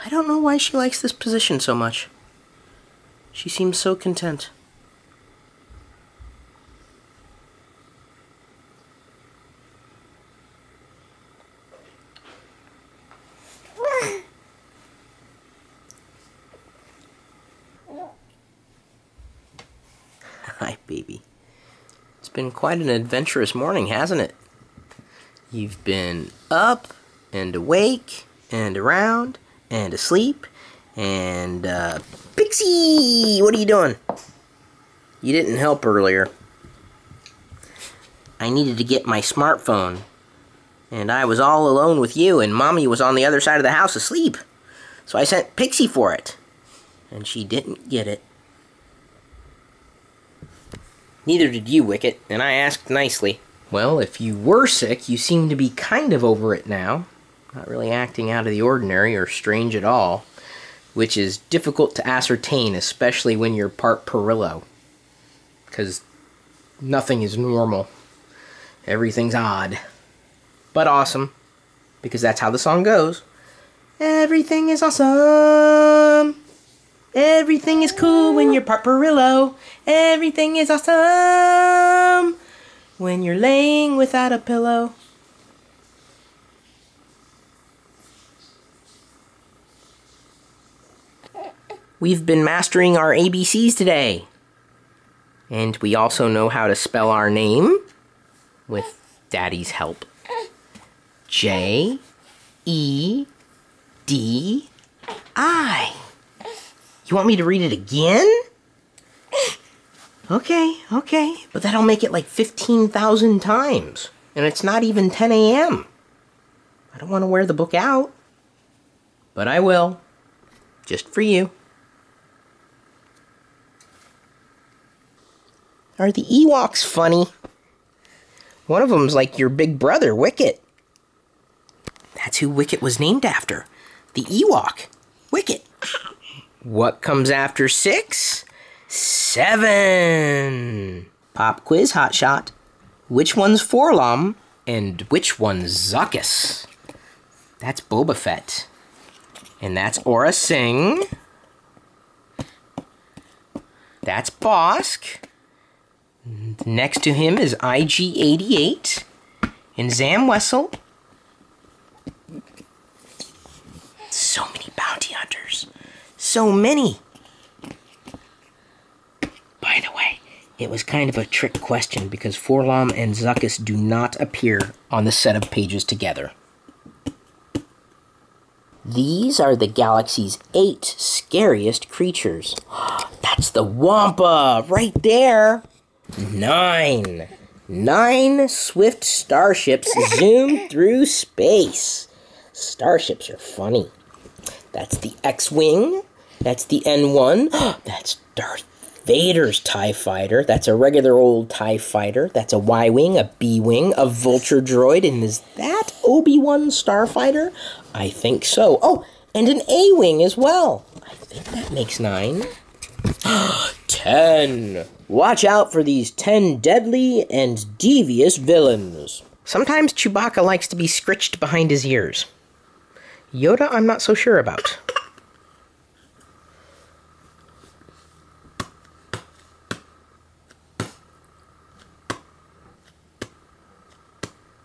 I don't know why she likes this position so much. She seems so content. Hi, baby. It's been quite an adventurous morning, hasn't it? You've been up and awake and around and asleep and, Pixie! What are you doing? You didn't help earlier. I needed to get my smartphone, and I was all alone with you, and Mommy was on the other side of the house asleep. So I sent Pixie for it, and she didn't get it. Neither did you, Wicket, and I asked nicely. Well, if you were sick, you seem to be kind of over it now. Not really acting out of the ordinary or strange at all, which is difficult to ascertain, especially when you're part Pirillo. Because nothing is normal. Everything's odd. But awesome, because that's how the song goes. Everything is awesome. Everything is cool when you're part Pirillo. Everything is awesome when you're laying without a pillow. We've been mastering our ABCs today. And we also know how to spell our name with Daddy's help. J-E-D-I. You want me to read it again? Okay. But that'll make it like 15,000 times. And it's not even 10 a.m. I don't want to wear the book out. But I will. Just for you. Are the Ewoks funny? One of them's like your big brother, Wicket. That's who Wicket was named after. The Ewok. Wicket. What comes after 6? 7. Pop quiz, hotshot. Which one's Forlom and which one's Zuckuss? That's Boba Fett. And that's Aura Singh. That's Bosk. Next to him is IG-88 and Zam Wessel. So many bounty hunters. So many. By the way, it was kind of a trick question because Forlom and Zuckuss do not appear on the set of pages together. These are the galaxy's 8 scariest creatures. That's the Wampa right there. 9 swift starships zoom through space. Starships are funny. That's the X-Wing. That's the N1. That's Darth Vader's TIE Fighter. That's a regular old TIE Fighter. That's a Y-Wing, a B-Wing, a Vulture droid. And is that Obi-Wan Starfighter? I think so. Oh, and an A-Wing as well. I think that makes 9. 10. Watch out for these 10 deadly and devious villains. Sometimes Chewbacca likes to be scritched behind his ears. Yoda, I'm not so sure about.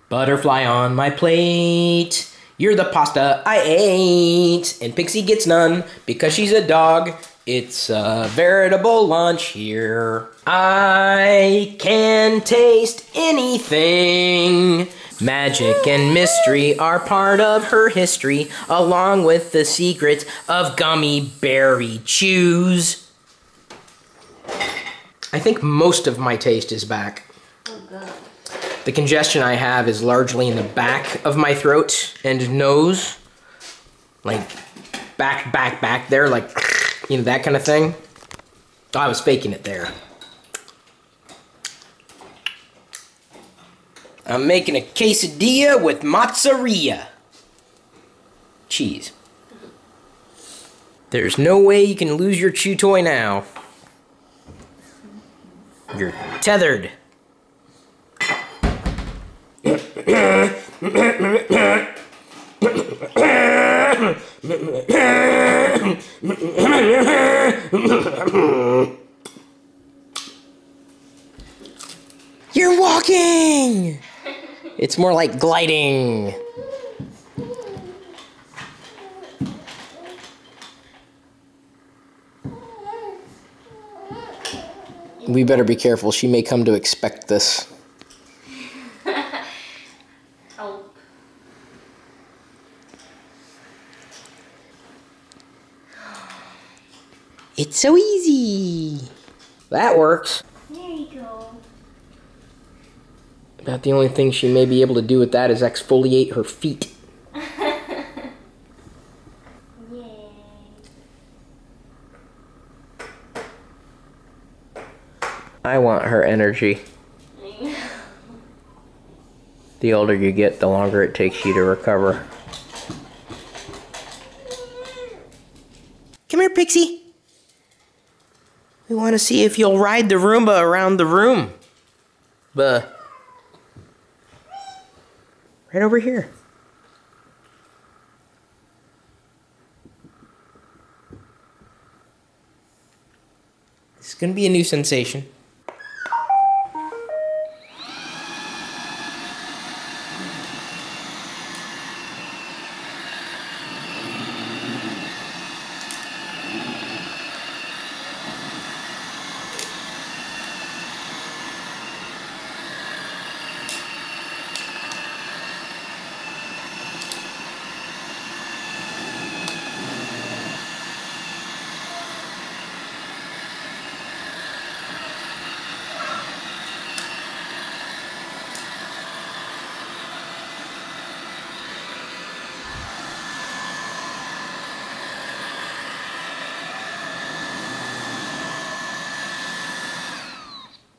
Butterfly on my plate. You're the pasta I ate. And Pixie gets none because she's a dog. It's a veritable lunch here. I can taste anything. Magic and mystery are part of her history, along with the secrets of gummy berry chews. I think most of my taste is back. Oh, God. The congestion I have is largely in the back of my throat and nose. Like, back there, like, you know, that kind of thing. I was faking it there. I'm making a quesadilla with mozzarella. Cheese. There's no way you can lose your chew toy now. You're tethered. You're walking! It's more like gliding. We better be careful. She may come to expect this. Help. It's so easy. That works. There you go. About the only thing she may be able to do with that is exfoliate her feet. Yay. I want her energy. The older you get, the longer it takes you to recover. Come here, Pixie. We want to see if you'll ride the Roomba around the room. Right over here. This is going to be a new sensation.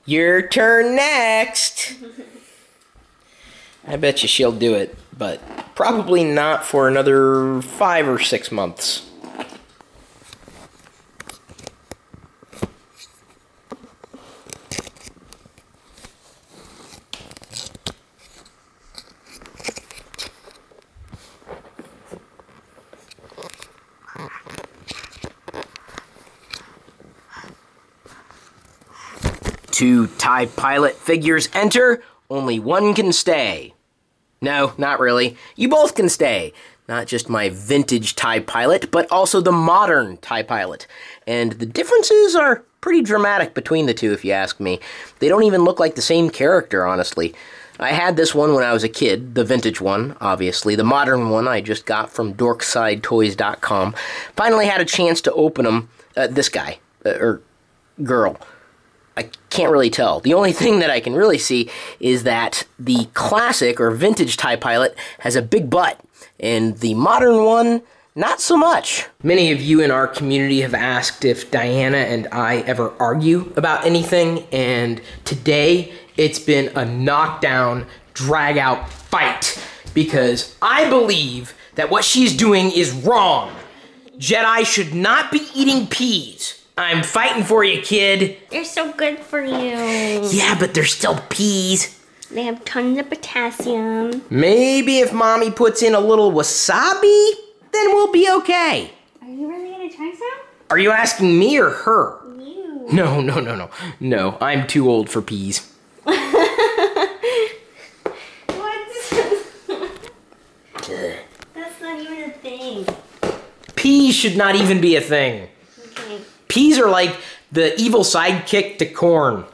Your turn next. I bet you she'll do it, but probably not for another 5 or 6 months. Two TIE pilot figures enter, only one can stay. No, not really. You both can stay. Not just my vintage TIE pilot, but also the modern TIE pilot. And the differences are pretty dramatic between the two, if you ask me. They don't even look like the same character, honestly. I had this one when I was a kid, the vintage one, obviously. The modern one I just got from dorksidetoys.com. Finally had a chance to open them. This guy, or girl. I can't really tell. The only thing that I can really see is that the classic or vintage TIE pilot has a big butt, and the modern one, not so much. Many of you in our community have asked if Diana and I ever argue about anything, and today it's been a knockdown, drag-out fight, because I believe that what she's doing is wrong. Jedi should not be eating peas. I'm fighting for you, kid. They're so good for you. Yeah, but they're still peas. They have tons of potassium. Maybe if Mommy puts in a little wasabi, then we'll be okay. Are you really gonna try some? Are you asking me or her? You. No. No, I'm too old for peas. What? That's not even a thing. Peas should not even be a thing. Okay. Peas are like the evil sidekick to corn.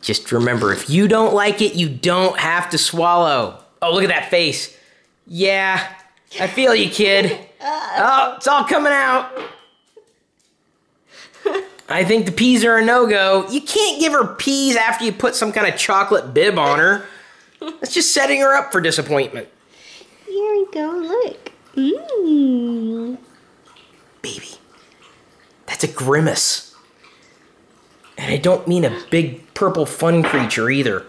Just remember, if you don't like it, you don't have to swallow. Oh, look at that face. Yeah, I feel you, kid. Oh, it's all coming out. I think the peas are a no-go. You can't give her peas after you put some kind of chocolate bib on her. That's just setting her up for disappointment. Here we go, look. Mmm. Baby, that's a grimace. And I don't mean a big purple fun creature either.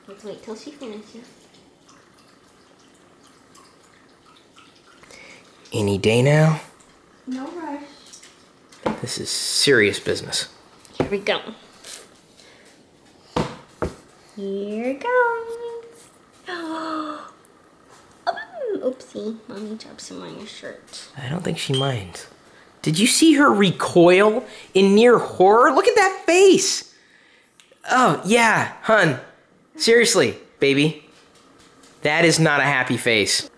Let's wait till she finishes. Any day now? No rush. This is serious business. Here we go. Here it goes. Oopsie, mommy dropped some on your shirt. I don't think she minds. Did you see her recoil in near horror? Look at that face. Oh, yeah, hun. Seriously, baby. That is not a happy face.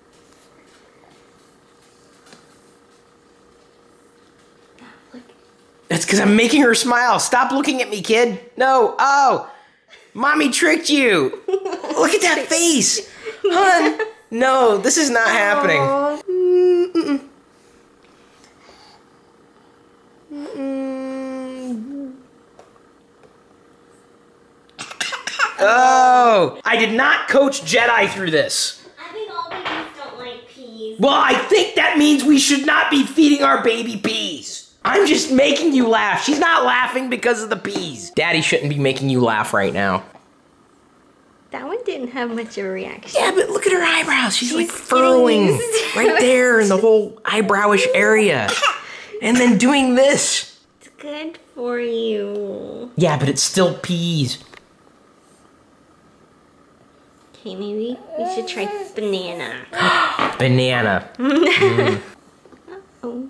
That's because I'm making her smile. Stop looking at me, kid. No. Oh, mommy tricked you. Look at that face. Hun, no, this is not happening. Oh, I did not coach Jedi through this. I think all babies don't like peas. Well, I think that means we should not be feeding our baby peas. I'm just making you laugh. She's not laughing because of the peas. Daddy shouldn't be making you laugh right now. That one didn't have much of a reaction. Yeah, but look at her eyebrows. She's like furrowing right there in the whole eyebrowish area. And then doing this. It's good for you. Yeah, but it's still peas. Okay, maybe we should try banana. Banana. Oh.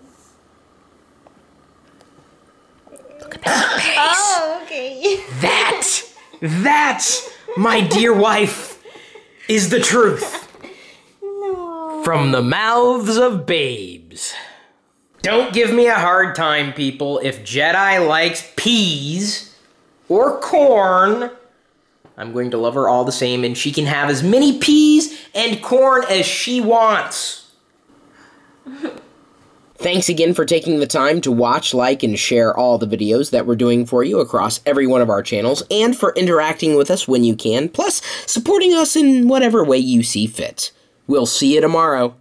Look at that face. Oh, okay. That, my dear wife, is the truth. No. From the mouths of babes. Don't give me a hard time, people. If Jedi likes peas or corn, I'm going to love her all the same, and she can have as many peas and corn as she wants. Thanks again for taking the time to watch, like, and share all the videos that we're doing for you across every one of our channels, and for interacting with us when you can, plus supporting us in whatever way you see fit. We'll see you tomorrow.